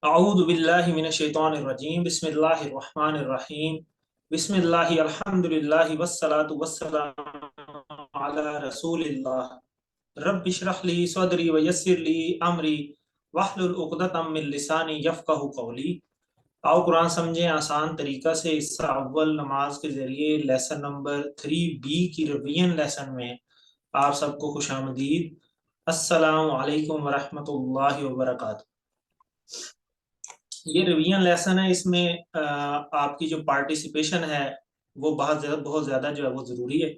अऊज़ु बिल्लाहि मिनश शैतानिर रजीम बिस्मिल्लाहिर रहमानिर रहीम बिस्मिल्लाहि अल्हम्दुलिल्लाहि वस्सलातु वस्सलामु अला रसूलिल्लाह रब्बि इश्रह ली सदरी व यस्सिर ली अमरी वहलुल उक़दतम मिन लिसानी यफ़क़हू क़ौली। आओ कुरान समझें आसान तरीका से। हिस्सा अव्वल नमाज के जरिए लेसन नंबर 3B की रिवीजन लेसन में आप सबको खुशामदीद। अस्सलामु अलैकुम व रहमतुल्लाहि व बरकातहू। ये रिवीजन लेसन है, इसमें आपकी जो पार्टिसिपेशन है वो बहुत ज़्यादा जो है वो ज़रूरी है,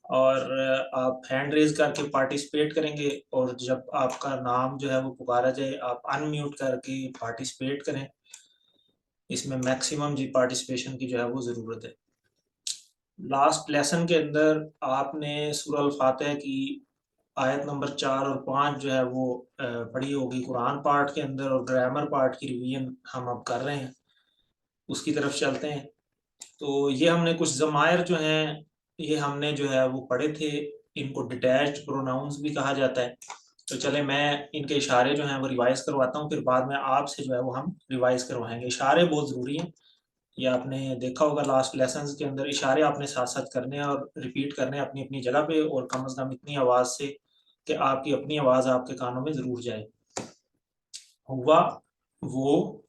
और आप हैंड रेज करके पार्टिसिपेट करेंगे, और जब आपका नाम जो है वो पुकारा जाए आप अनम्यूट करके पार्टिसिपेट करें। इसमें मैक्सिमम जी पार्टिसिपेशन की जो है वो ज़रूरत है। लास्ट लेसन के अंदर आपने सूरह अल फातिहा की आयत नंबर 4 और 5 जो है वो पढ़ी होगी कुरान पार्ट के अंदर, और ग्रामर पार्ट की रिवीजन हम अब कर रहे हैं, उसकी तरफ चलते हैं। तो ये हमने कुछ ज़मायर जो हैं ये हमने जो है वो पढ़े थे, इनको डिटैच्ड प्रोनाउंस भी कहा जाता है। तो चले मैं इनके इशारे जो हैं वो रिवाइज करवाता हूँ, फिर बाद में आपसे जो है वो हम रिवाइज करवाएंगे। इशारे बहुत ज़रूरी हैं, ये आपने देखा होगा लास्ट लेसन्स के अंदर, इशारे आपने साथ साथ करने हैं और रिपीट करने हैं अपनी अपनी जगह पे, और कम से कम इतनी आवाज़ से कि आपकी अपनी आवाज़ आपके कानों में ज़रूर जाए। हुआ वो,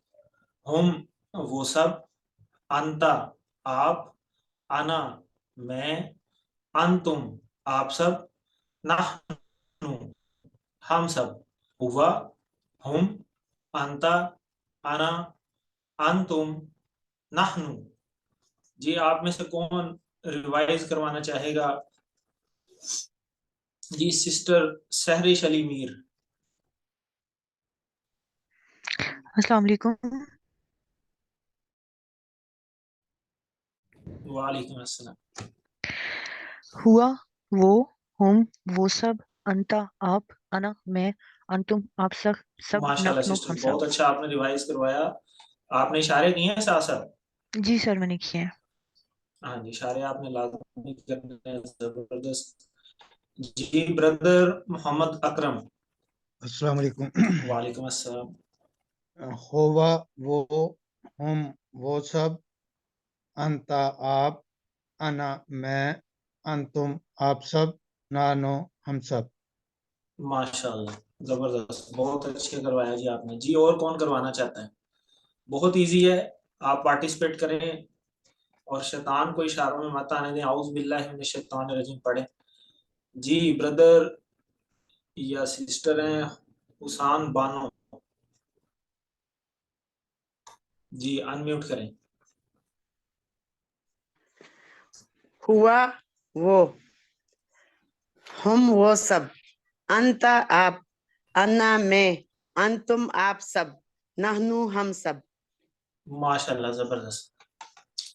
हम वो सब, अंता आप, अना मैं, अंतुम आप सब, नहनु हम सब। हुआ, हम, अंता, अना, अंतुम, नहनु। जी आप में से कौन रिवाइज करवाना चाहेगा? जी सिस्टर सहरिश अली मीर। अस्सलाम वालेकुम। वालेकुम अस्सलाम। हुआ वो, हम वो सब, अंता आप, अना मैं, अंतुम आप सब, माशाल्लाह नहनु सिस्टर, हम सब। बहुत अच्छा आपने रिवाइज करवाया। आपने इशारे किए हैं साथ साथ? जी सर, मैंने किए हैं। हाँ जी, इशारे आपने लाजमी करने हैं, जबरदस्त। जी ब्रदर मोहम्मद अकरम। अस्सलाम वालेकुम। वालेकुम अस्सलाम। होवा वो, हम वो सब, अंता आप, अना मैं, अंतुम आप सब, नानो हम सब। माशाल्लाह, जबरदस्त, बहुत अच्छे करवाया जी आपने। जी और कौन करवाना चाहता है? बहुत इजी है, आप पार्टिसिपेट करें और शैतान को इशारों में मत आने दें। आउज़ बिल्लाहि मिनश शैतानिर रजीम पढ़ें। जी ब्रदर या सिस्टर हैं हुसान बानो, जी अनम्यूट करें। हुआ वो, हम वो सब, अंता आप, अन्ना मैं, अंतुम आप सब, नहनु हम सब। माशाल्लाह, जबरदस्त।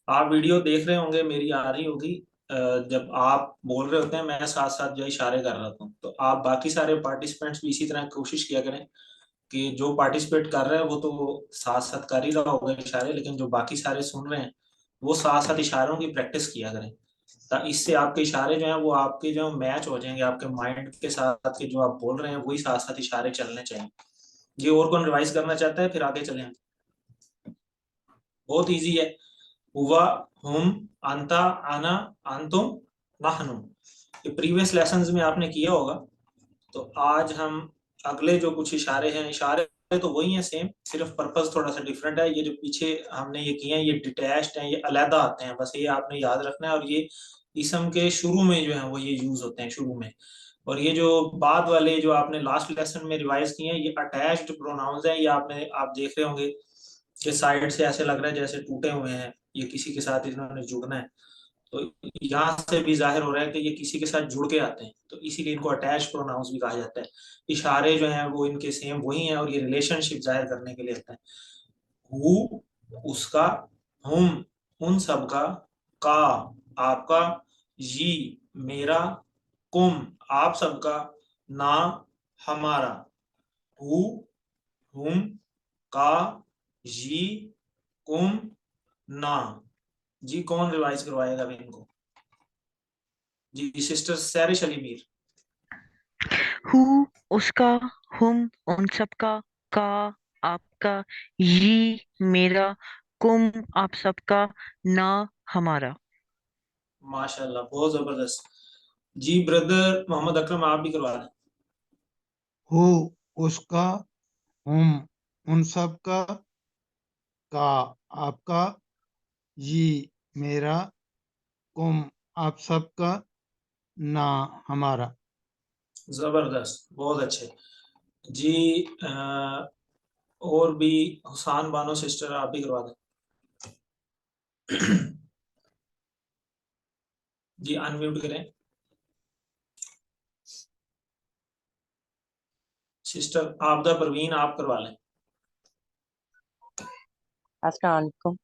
आप वीडियो देख रहे होंगे, मेरी आ रही होगी। जब आप बोल रहे होते हैं मैं साथ साथ जो इशारे कर रहा हूँ, तो आप बाकी सारे पार्टिसिपेंट्स भी इसी तरह कोशिश किया करें कि जो पार्टिसिपेट कर रहे हैं वो तो साथ साथ कर ही रहा होगा इशारे, लेकिन जो बाकी सारे सुन रहे हैं वो साथ साथ इशारों की प्रैक्टिस किया करें। इससे आपके इशारे जो हैं वो आपके जो मैच हो जाएंगे आपके माइंड के साथ, के जो आप बोल रहे हैं वही साथ साथ इशारे चलने चाहिए। ये और कौन रिवाइज करना चाहता है? फिर आगे चलें। बहुत इजी है। हुआ, हम, अंता, आना, अंतुम, नहनु। ये प्रीवियस लेसन्स में आपने किया होगा। तो आज हम अगले जो कुछ इशारे हैं, इशारे तो वही हैं सेम, सिर्फ पर्पस थोड़ा सा डिफरेंट है। ये जो पीछे हमने ये किए हैं ये डिटैच्ड हैं, ये अलहदा आते हैं, बस ये आपने याद रखना है। और ये इसम के शुरू में जो है वो ये यूज होते हैं शुरू में। और ये जो बाद वाले जो आपने लास्ट लेसन में रिवाइज किए हैं ये अटैच्ड प्रोनाउंस हैं। ये आपने आप देख रहे होंगे कि साइड से ऐसे लग रहा है जैसे टूटे हुए हैं, ये किसी के साथ इन्होंने जुड़ना है। तो यहाँ से भी जाहिर हो रहा है कि ये किसी के साथ जुड़ के आते हैं, तो इसीलिए इनको अटैच प्रोनाउंस भी कहा जाता है। इशारे जो हैं वो इनके सेम वही हैं, और ये रिलेशनशिप जाहिर करने के लिए आता है। हु उसका, हम उन सब का आपका, जी मेरा, कुम आप सबका, ना हमारा। हु, हम, का, जी, कुम, ना। जी कौन रिवाइज करवाएगा अभी इनको? जी सिस्टर सैरिश अली मीर। हु उसका, हम उन सब का کا, یہ میرا، کم آپ سب کا، نہ ہمارا. ماشاءاللہ بہت زبردست. جی بردر محمد اکرم آپ بھی کروا دیں. ہو اس کا، ہم ان سب کا آپ کا، یہ میرا، کم آپ سب کا، نہ ہمارا. زبردست بہت اچھے. جی اور بھی حسان بانو سسٹر آپ بھی کروا دیں. جی انمیوٹ کریں. سسٹر آبدہ پروین آپ کروا لیں. السلام علیکم.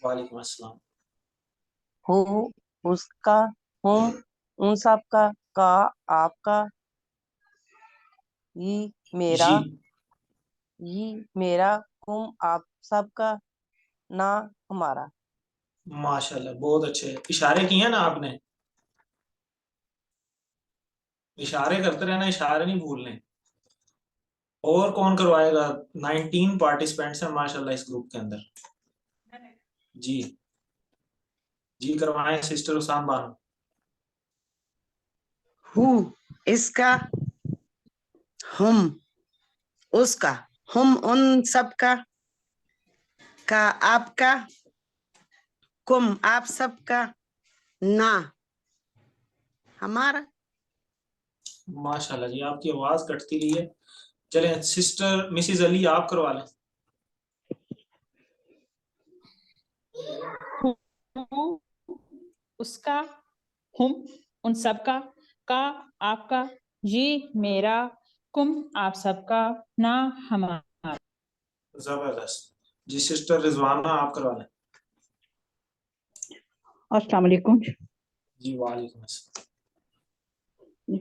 وعلیکم السلام. ہو اس کا، ہم ان سب کا، آپ کا، یہ میرا، جی کم آپ سب کا، نہ ہمارا. ماشاءاللہ بہت اچھے. اشارے کیے ہیں نا آپ نے؟ اشارے کرتے رہنا، اشارے نہیں بھولنے. اور کون کروائے گا؟ 19 پارٹیسپینٹس ہیں ماشاءاللہ اس گروپ کے اندر. جی جی کروائیں سسٹر حسام بانو. ہو اس کا، ہم اس کا، ہم ان سب کا آپ کا، کم آپ سب کا، نہ ہمارا. ماشاءاللہ جی آپ کی آواز کٹتی رہی ہے. چلیں سسٹر مسز علی آپ کروا لیں. ہو اس کا، ہم ان سب کا آپ کا، یہ میرا، کم آپ سب کا، نہ ہمارا. زبردست. جی سسٹر رضوانہ آپ کروا لیں. السلام علیکم. جی وعلیکم السلام.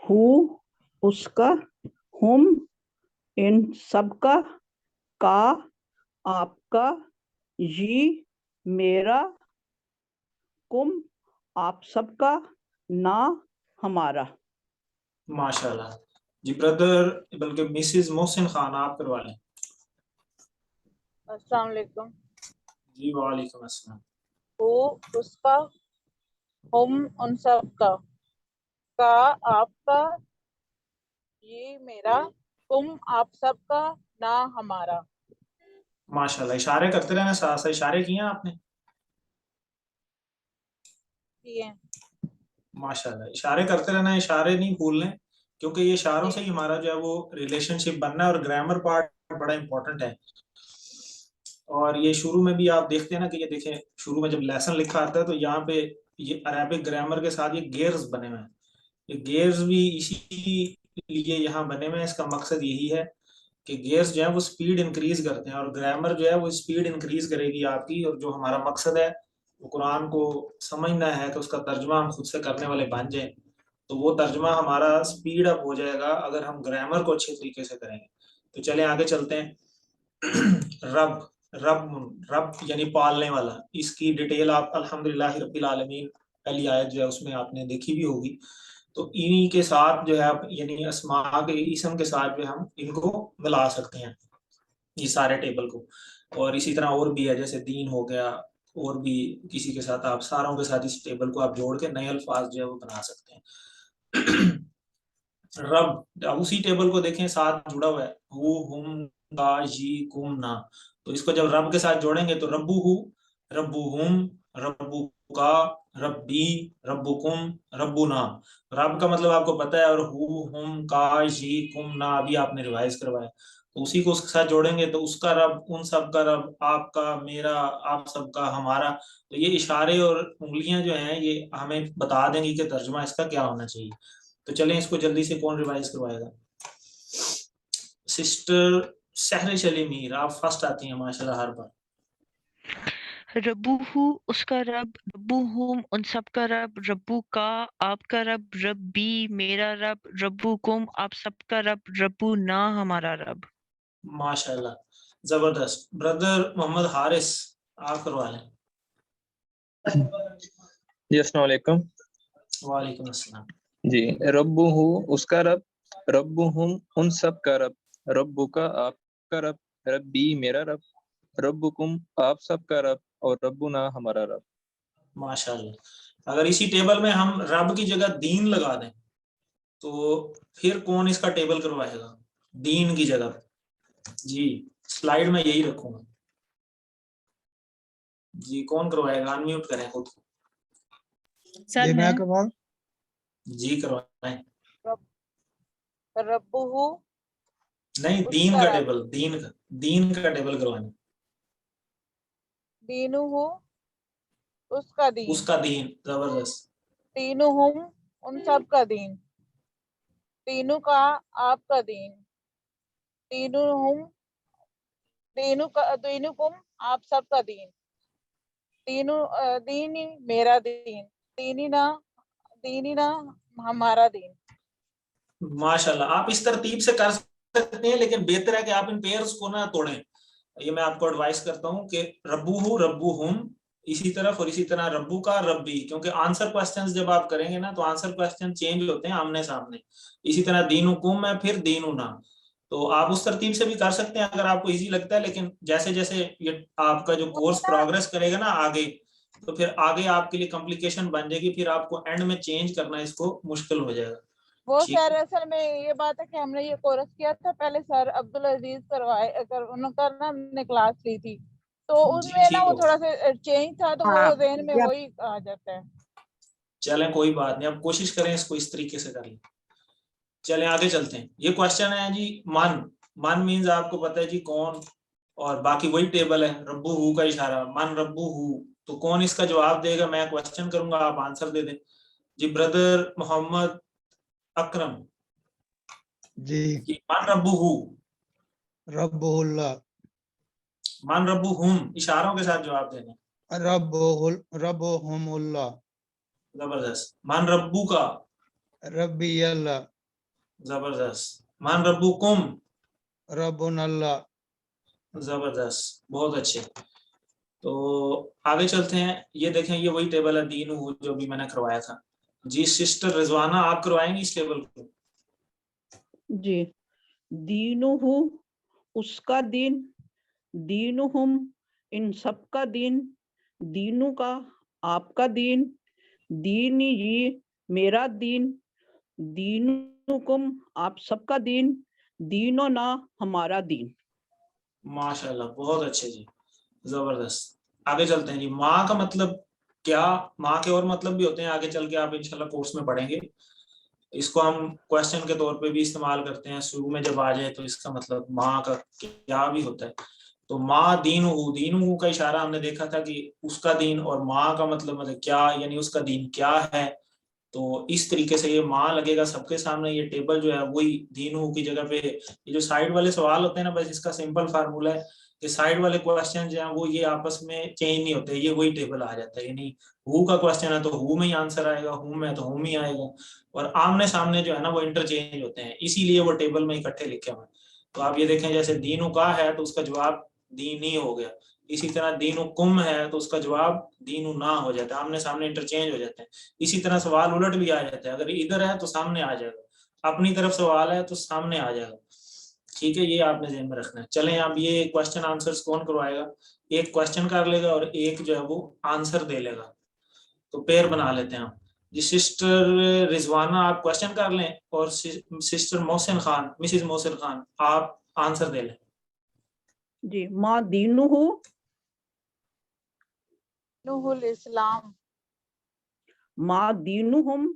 ہو اس کا، ہم ان سب کا آپ کا، یہ میرا، کم آپ سب کا، نہ ہمارا. ماشاءاللہ. جی بردر بلکہ مسز محسن خان آپ کروا لیں. السلام علیکم. جی وعلیکم السلام. ہو اس کا، ہم ان سب کا آپ کا، یہ میرا، کم آپ سب کا، نہ ہمارا. ماشاءاللہ اشارے کرتے رہنا، ساتھ ساتھ اشارے کیے ہیں آپ نے. جی ہیں. ماشاءاللہ اشارے کرتے رہنا، اشارے نہیں بھولنے، کیونکہ یہ اشاروں سے ہی ہمارا جو ہے وہ ریلیشن شپ بننا ہے. اور گرامر پارٹ بڑا امپورٹنٹ ہے. اور یہ شروع میں بھی آپ دیکھتے ہیں نا کہ یہ دیکھیں شروع میں جب لیسن لکھا آتا ہے تو یہاں پہ یہ عربک گرامر کے ساتھ یہ گیئرز بنے ہوئے ہیں. یہ گیئرز بھی اسی لیے یہاں بنے ہوئے ہیں. اس کا مقصد یہی ہے کہ گیئرز جو ہیں وہ سپیڈ انکریز کرتے ہیں، اور گرامر جو ہے وہ سپیڈ انکریز کرے گی آپ کی. اور جو ہمارا مقصد ہے وہ قرآن کو سمجھنا ہے تو اس کا ترجمہ ہم خود سے کرنے والے بن جائیں، تو وہ ترجمہ ہمارا سپیڈ اپ ہو جائے گا اگر ہم گرامر کو اچھے طریقے سے کریں گے. تو چلیں آگے چلتے ہیں. رب رب رب یعنی پالنے والا. اس کی ڈیٹیل آپ الحمدللہ رب العالمین پہلی آیت جو ہے اس میں آپ نے دیکھی بھی ہوگی. تو انہی کے ساتھ جو ہے یعنی اسماء کے اسم کے ساتھ جو ہم ان کو ملا سکتے ہیں یہ سارے ٹیبل کو. اور اسی طرح اور بھی ہے، جیسے دین ہو گیا، اور بھی کسی کے ساتھ آپ ساروں کے ساتھ اس ٹیبل کو آپ جوڑ کے نئے الفاظ جو ہے وہ بنا سکتے ہیں. رب اسی ٹیبل کو دیکھیں ساتھ جڑا ہوا ہے، ہو ہم کا جی کم نا. تو اس کو جب رب کے ساتھ جوڑیں گے تو ربو ہو، ربو ہم، ربو کا، ربی، ربکم، ربنا. رب کا مطلب آپ کو پتہ ہے، اور ہو ہم کا جی کم نا ابھی آپ نے ریوائز کروایا. تو اسی کو اس کے ساتھ جوڑیں گے تو اس کا رب، ان سب کا رب، آپ کا، میرا، آپ سب کا، ہمارا. تو یہ اشارے اور انگلیاں جو ہیں یہ ہمیں بتا دیں گی کہ ترجمہ اس کا کیا ہونا چاہیے. تو چلیں اس کو جلدی سے کون ریوائز کروائے گا؟ سسٹر سحر شلی میر آپ فرسٹ آتی ہیں ماشاءاللہ ہر بار. ربو ہو اس کا رب، ربو ہم ان سب کا رب، ربو کا آپ کا رب، ربی میرا رب، ربو کم آپ سب کا رب، ربو نہ ہمارا رب. ماشاءاللہ زبردست. بردر محمد حارث آپ کروا لیں. جی السلام علیکم. وعلیکم السلام. جی ربو ہو اس کا رب، ربو ہم ان سب کا رب، ربو کا آپ کا رب، ربی میرا رب، ربکم آپ سب کا رب، اور ربنا ہمارا رب. ماشاءاللہ. اگر اسی ٹیبل میں ہم رب کی جگہ دین لگا دیں تو پھر کون اس کا ٹیبل کروائے گا دین کی جگہ؟ جی سلائیڈ میں یہی رکھوں گا. جی کون کروائے گا؟ انمیوٹ کریں خود کو. سر یہ میں میں کرواؤں؟ جی کروائیں. ربہ نہیں اس دین کا کا رب، ٹیبل، دین کا ٹیبل کروانا. دینہ اس کا دین، اس کا دین. زبردست. دینہم ان سب کا دین، دینوں کا آپ کا دین، دینہم دینکم آپ سب کا دین، دینی میرا دین، دیننا ہمارا دین. ماشاءاللہ. آپ اس ترتیب سے کر سکتے ہیں لیکن بہتر ہے کہ آپ ان پیئرز کو نہ توڑیں. یہ میں آپ کو ایڈوائز کرتا ہوں کہ ربو ربوہم اسی طرف اور اسی طرح ربو کا ربی، کیونکہ آنسر کوسچنز جب آپ کریں گے نا تو آنسر کوسچن چینج ہوتے ہیں آمنے سامنے. اسی طرح دینکم ہے پھر دیننا، تو آپ اس ترتیب سے بھی کر سکتے ہیں اگر آپ کو ایزی لگتا ہے. لیکن جیسے جیسے یہ آپ کا جو کورس پروگریس کرے گا نا آگے، تو پھر آگے آپ کے لیے کمپلیکیشن بن جائے گی، پھر آپ کو اینڈ میں چینج کرنا اس کو مشکل ہو جائے گا. وہ ٹھیک سر اصل میں یہ بات ہے کہ ہم نے یہ کورس کیا تھا پہلے، سر عبدالعزیز کروائے، انہوں کا نا ہم نے کلاس لی تھی تو ان جی میں نا ٹھیک وہ ہو. تھوڑا سا چینج تھا تو ہاں وہ ذہن میں جب وہی آ جاتا ہے. چلیں کوئی بات نہیں، اب کوشش کریں اس کو اس طریقے سے کر لیں. چلیں آگے چلتے ہیں. یہ کوشچن ہے جی من مینز آپ کو پتہ ہے جی کون، اور باقی وہی ٹیبل ہے ربو ہو کا اشارہ، من ربو ہو. تو کون اس کا جواب دے گا؟ میں کوشچن کروں گا آپ آنسر دے دیں. جی بردر محمد اکرم، جی من ربو ہو، رب اللہ، من ربو ہم، اشاروں کے ساتھ جواب دینا. رب ہم اللہ، زبردست. من ربو کا، ربی اللہ، زبردست. من ربو کم، رب اللہ. زبردست، بہت اچھے. تو آگے چلتے ہیں. یہ دیکھیں یہ وہی ٹیبل ہے دین ہو جو بھی میں نے کروایا تھا. جی سسٹر رضوانہ آپ کروائیں گی اس ٹیبل کو؟ جی دینہو اس کا دین، دینہم ان سب کا دین، دینوں کا آپ کا دین، دینی یہ میرا دین، دینکم آپ سب کا دین، دیننا ہمارا دین. ماشاءاللہ بہت اچھے جی، زبردست. آگے چلتے ہیں جی. ماں کا مطلب کیا؟ ماں کے اور مطلب بھی ہوتے ہیں، آگے چل کے آپ انشاءاللہ کورس میں پڑھیں گے. اس کو ہم کوشچن کے طور پہ بھی استعمال کرتے ہیں، شروع میں جب آ جائے تو اس کا مطلب ماں کا کیا بھی ہوتا ہے. تو ماں دینہو کا اشارہ ہم نے دیکھا تھا کہ اس کا دین، اور ماں کا مطلب کیا، یعنی اس کا دین کیا ہے. تو اس طریقے سے یہ ماں لگے گا سب کے سامنے. یہ ٹیبل جو ہے وہی دینہو کی جگہ پہ، یہ جو سائیڈ والے سوال ہوتے ہیں نا، بس اس کا سمپل فارمولہ ہے کہ سائیڈ والے کوسچن جو ہیں وہ یہ آپس میں چینج نہیں ہوتے، یہ وہی ٹیبل آ جاتا ہے. یعنی ہو کا کوسچن ہے تو ہو میں ہی آنسر آئے گا، ہو میں تو ہو میں آئے گا، اور آمنے سامنے جو ہے نا وہ انٹرچینج ہوتے ہیں، اسی لیے وہ ٹیبل میں اکٹھے لکھے ہوئے ہیں. تو آپ یہ دیکھیں جیسے دینوں کا ہے تو اس کا جواب دینی ہو گیا. اسی طرح دینو کم ہے تو اس کا جواب دینو نہ ہو جاتا ہے، آمنے سامنے انٹرچینج ہو جاتے ہیں. اسی طرح سوال الٹ بھی آ جاتا ہے، اگر ادھر ہے تو سامنے آ جائے گا، اپنی طرف سوال ہے تو سامنے آ جائے گا. ٹھیک ہے، یہ آپ نے ذہن میں رکھنا ہے. چلیں اب یہ کوسچن آنسرز کون کروائے گا؟ ایک کوسچن کر لے گا اور ایک جو ہے وہ آنسر دے لے گا. تو پیر بنا لیتے ہیں ہم. جی سسٹر رضوانہ آپ کوسچن کر لیں، اور سسٹر محسن خان، مسز محسن خان آپ آنسر دے لیں. جی ما دینہو، دینہ الاسلام، ما دینہم،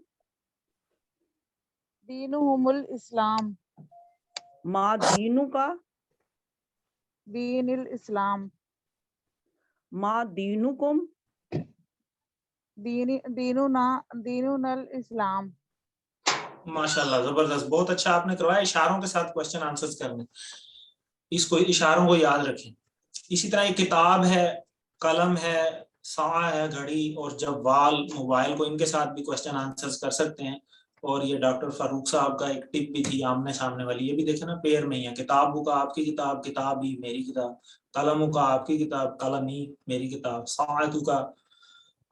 دینہم الاسلام، ما دینو کا، دین الاسلام، ما دینکم، دیننا الاسلام. ماشاءاللہ زبردست، بہت اچھا آپ نے کروایا. اشاروں کے ساتھ کوسچن آنسرز کرنے، اس کو اشاروں کو یاد رکھیں. اسی طرح ایک کتاب ہے، قلم ہے، ساعہ ہے گھڑی، اور جوال موبائل کو، ان کے ساتھ بھی کوسچن آنسرز کر سکتے ہیں. اور یہ ڈاکٹر فاروق صاحب کا ایک ٹپ بھی تھی آمنے سامنے والی، یہ بھی دیکھیں نا پیر میں ہی ہے. کتاب کا آپ کی کتاب، کتاب ہی میری کتاب، قلم کا آپ کی کتاب، قلم ہی میری کتاب، ساعت کا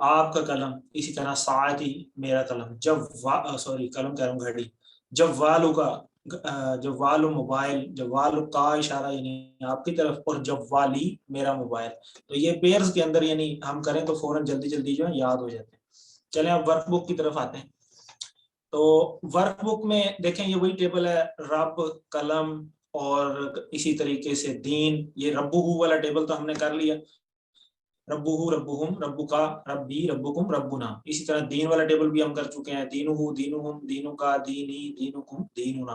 آپ کا قلم، اسی طرح ساعت ہی میرا قلم. قلم کہہ رہا ہوں گھڑی. جوالو کا जवाल मोबाइल, जवाल का इशारा यानी आपकी तरफ, और जवाली मेरा मोबाइल। तो ये पेयर्स के अंदर यानी हम करें तो फौरन जल्दी जल्दी जो है याद हो जाते हैं। चलें अब वर्कबुक की तरफ आते हैं। तो वर्कबुक में देखें ये वही टेबल है, रब, कलम और इसी तरीके से दीन। ये रब्बुहु वाला टेबल तो हमने कर लिया, रब्बुहु, रब्बुहुम, रब्बुका, रब्बी, रब्बुकुम, रब्बुना। इसी तरह दीन वाला टेबल भी हम कर चुके हैं, दीनुहु, दीनुहुम, दीनुका, दीनी, दीनुकुम, दीनुना।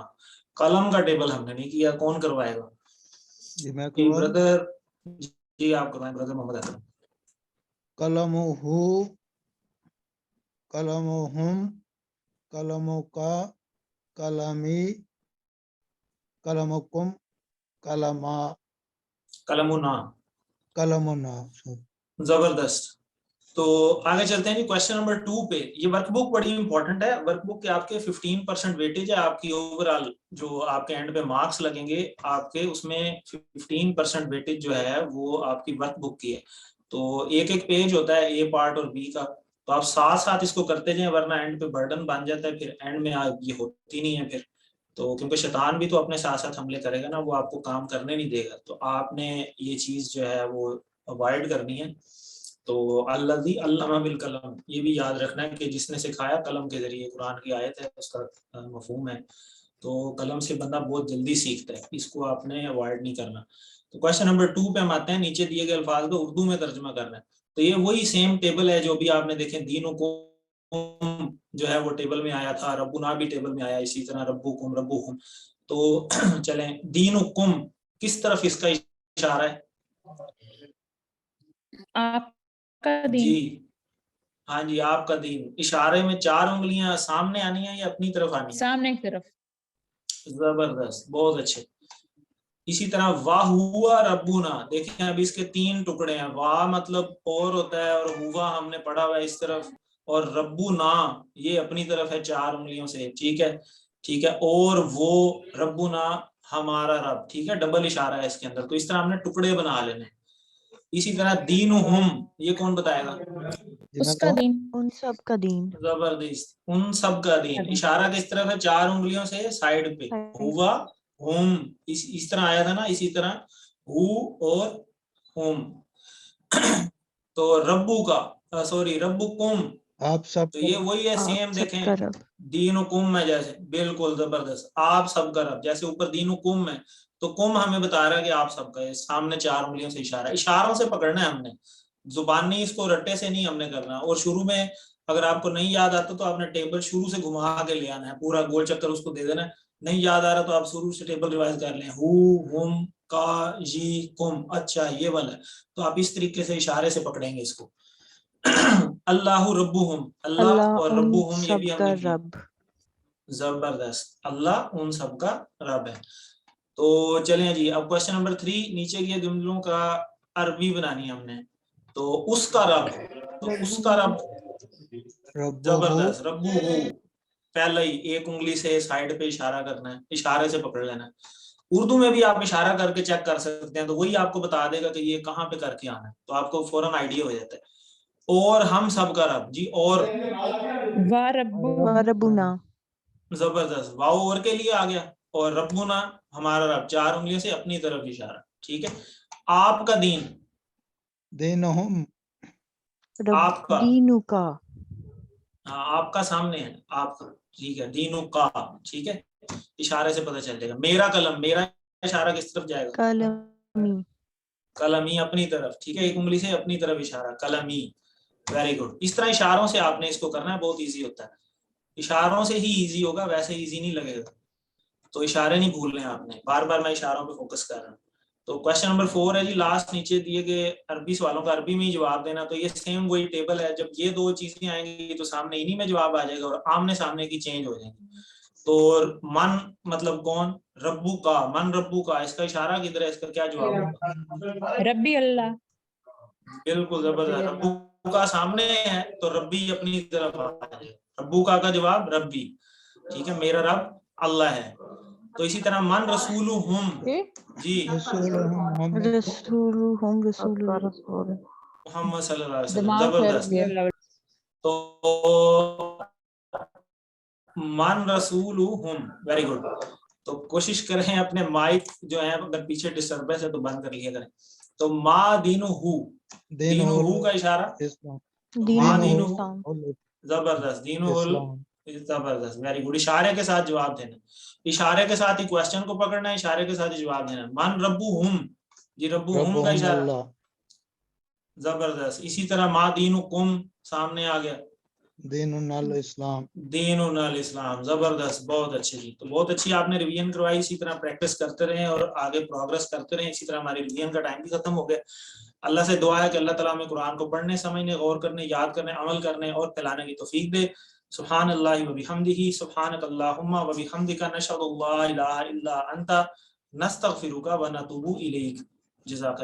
कलम का टेबल हमने नहीं किया, कौन करवाएगा? जी मैं जी करवा दूं। ब्रदर, जी आप करवाएं ब्रदर मोहम्मद अकरम। कलमुहु, कलमुहुम, कलमुका, कलमी, कलमुकुम, कलमा, कलमुना। कलमुना। जबरदस्त। तो आगे चलते हैं जी क्वेश्चन नंबर 2 पे। ये वर्कबुक बड़ी इंपॉर्टेंट है। वर्कबुक के आपके 15% वेटेज है आपकी ओवरऑल, जो आपके एंड पे मार्क्स लगेंगे आपके, उसमें 15% वेटेज जो है वो आपकी वर्कबुक की है। तो एक एक पेज होता है, ए पार्ट और बी का, तो आप साथ साथ इसको करते जाएं, वरना एंड पे बर्डन बन जाता है, फिर एंड में ये होती नहीं है फिर। तो क्योंकि शैतान भी तो अपने साथ साथ हमले करेगा ना, वो आपको काम करने नहीं देगा। तो आपने ये चीज जो है वो अवॉइड करनी है। तो अल्लज़ी अल्लमा बिल कलम, ये भी याद रखना है कि जिसने सिखाया कलम के जरिए, कुरान की आयत है, उसका मफहूम है। तो कलम से बंदा बहुत जल्दी सीखता है, इसको आपने अवॉइड नहीं करना। तो क्वेश्चन नंबर 2 पे हम आते हैं। नीचे दिए गए अल्फाज को उर्दू में तर्जुमा करना है। तो ये वही सेम टेबल है जो भी आपने देखे, दीनों को जो है वो टेबल में आया था, रब्बुना भी टेबल में आया, इसी तरह रब्बुकुम, रब्बुहुम। तो चलें, दीनुकुम किस तरफ इसका इशारा है? आपका दीन। जी हाँ जी, आपका दीन। इशारे में 4 उंगलियां सामने आनी है या अपनी तरफ आनी है? सामने की तरफ। जबरदस्त, बहुत अच्छे। इसी तरह वाह हुआ रब्बुना, देखें अब इसके 3 टुकड़े हैं। वाह मतलब और होता है, और हुआ हमने पढ़ा हुआ है इस तरफ, और रब्बुना ये अपनी तरफ है 4 उंगलियों से। ठीक है, ठीक है। और वो रब्बुना हमारा रब, ठीक है, डबल इशारा है इसके अंदर। तो इस तरह हमने टुकड़े बना लेने। इसी तरह दीनुहुम, ये कौन बताएगा? उसका दीन। उन सब का दीन। जबरदस्त, उन सब का दीन। इशारा किस तरफ है? 4 उंगलियों से साइड पे। हुआ, हुम, इस तरह आया था ना, इसी तरह हु और हुम। तो रब्बू का, सॉरी रब्बुकुम, आप सब तो ये वही है सेम। देखें दीनुकुम में जैसे, बिल्कुल जबरदस्त, आप सब का रब, जैसे ऊपर दीनुकुम है तो कुम हमें बता रहा है कि आप सबका है, सामने 4 उंगलियों से इशारा। इशारों से पकड़ना है हमने, जुबानी इसको रट्टे से नहीं हमने करना। और शुरू में अगर आपको नहीं याद आता तो आपने टेबल शुरू से घुमा के ले आना है, पूरा गोल चक्कर उसको दे देना है। नहीं याद आ रहा तो आप शुरू से टेबल रिवाइज कर लें, हु, हुम, का, जी, कुम। अच्छा ये वाला है, तो आप इस तरीके से इशारे से पकड़ेंगे इसको। अल्लाहु रब्बुहुम, अल्लाह और रब्बुहुम ये भी हमने किया। जबरदस्त, अल्लाह उन सब का रब है। तो चलें जी, अब क्वेश्चन नंबर 3, नीचे के जुमलों का अरबी बनानी है हमने। तो उसका रब, तो उसका रब, जबरदस्त, रब्बुहु, पहले ही एक उंगली से साइड पे इशारा करना है, इशारे से पकड़ लेना है। उर्दू में भी आप इशारा करके चेक कर सकते हैं, तो वही आपको बता देगा कि ये कहाँ पे करके आना है, तो आपको फौरन आइडिया हो जाता है। और हम सब का रब जी, और वा रब्बुना। जबरदस्त, वाओ और के लिए आ गया, और रब्बुना हमारा रब, 4 उंगलियों से अपनी तरफ इशारा। ठीक है, आपका दीन, दीनुहुम, आपका दीनु का, हाँ आपका सामने है, आपका, ठीक है, दीनु का, ठीक है, इशारे से पता चल जाएगा। मेरा कलम, मेरा इशारा किस तरफ जाएगा? कलमी, कलमी अपनी तरफ, ठीक है, एक उंगली से अपनी तरफ इशारा, कलमी। Very good. इस तरह इशारों से आपने इसको करना है, बहुत इजी होता है। इशारों से ही इजी होगा, वैसे इजी नहीं लगेगा। तो इशारे नहीं भूलने आपने, बार बार मैं इशारों पे फोकस कर रहा हूँ। तो क्वेश्चन नंबर 4 है जी, लास्ट नीचे दिए गए अरबी सवालों का अरबी में ही जवाब देना। तो ये सेम वही टेबल है, जब ये 2 चीजें आएंगी तो सामने इन्हीं में जवाब आ जाएगा, और आमने सामने की चेंज हो जाएंगी। तो मन मतलब कौन? रब्बू का, मन रब्बू का, इसका इशारा किधर है, इसका क्या जवाब होगा? रब्बी अल्लाह। बिल्कुल जबरदस्त, रब्बू का सामने है तो रब्बी अपनी तरफ आ जाएगा। रब्बू का जवाब रब्बी, ठीक है, मेरा रब अल्लाह है। तो इसी तरह मन रसूलुहुम जी, रसूलुहुम मोहम्मद सल्लल्लाहु अलैहि वसल्लम, जबरदस्त। तो मन रसूलुहुम, वेरी गुड। تو کوشش کریں اپنے مائک جو ہیں اگر پیچھے ڈسٹربنس ہے تو بند کر لیا کریں. تو ما دینہو، دینہو کا اشارہ اسلام ما دینہو دینہو زبردست، دینہو اسلام زبردست، ویری گڈ. اشارے کے ساتھ جواب دینا، اشارے کے ساتھ ہی کوشچن کو پکڑنا ہے، اشارے کے ساتھ ہی جواب دینا. من ربہم، جی ربہم کا ربہم اشارہ اللہ زبردست. اسی طرح ما دینکم سامنے آ گیا، دیننا الاسلام دیننا الاسلام، زبردست، بہت اچھے جی. تو بہت اچھی آپ نے ریویژن کروائی، اسی طرح پریکٹس کرتے رہیں اور آگے پروگرس کرتے رہیں. اسی طرح ہماری ریویژن کا ٹائم بھی ختم ہو گیا. اللہ سے دعا ہے کہ اللہ تعالیٰ ہمیں قرآن کو پڑھنے، سمجھنے، غور کرنے، یاد کرنے، عمل کرنے اور پھیلانے کی توفیق دے. سبحان اللہ و بحمدہ، سبحانک اللہم و بحمدک، نشہد ان لا الہ الا انت، نستغفرک و نتوب الیک. جزاک اللہ.